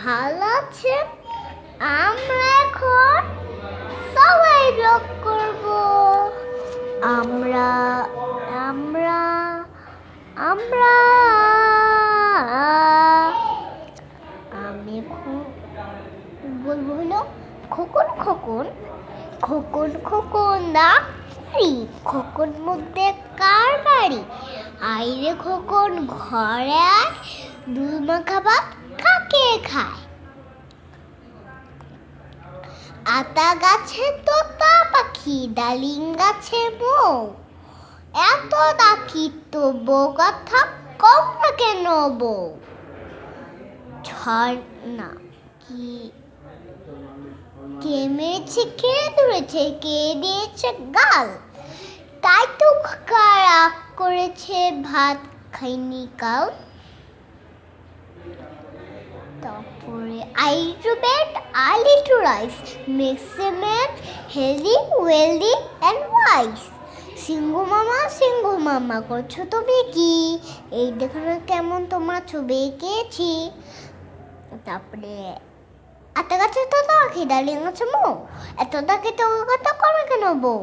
ভালো আছে। আমরা এখন সবাই ব্লগ করব। আমরা আমরা আমরা আমি এখন বলবো হলো খোকন খোকন খোকন খোকন দা বাড়ি। খোকন মধ্যে কার বাড়ি? আইরে খোকন ঘরে আয়, দুধ মাখা ভাত কাকে খায়? আতা গাছে তোতা পাখি, ডালিম গাছে বউ। এত ডাকি তো বউ কথা কম না কেন বউ? ছড় না কি কে মেরেছে, কে ধরেছে, কে দিয়েছে গাল? তাই তো রাগ করেছে, ভাত খাইনি কাল। তারপরে I to bed, early to rise, makes a man healthy, wealthy and wise. সিংহ মামা করছো তুমি কি? এই দেখো না কেমন তোমার ছবি এঁকেছি। তারপরে আতা গাছে তো পাখি, ডালিম গাছে মৌ। এত ডাকে তো কথা করে কেন বউ?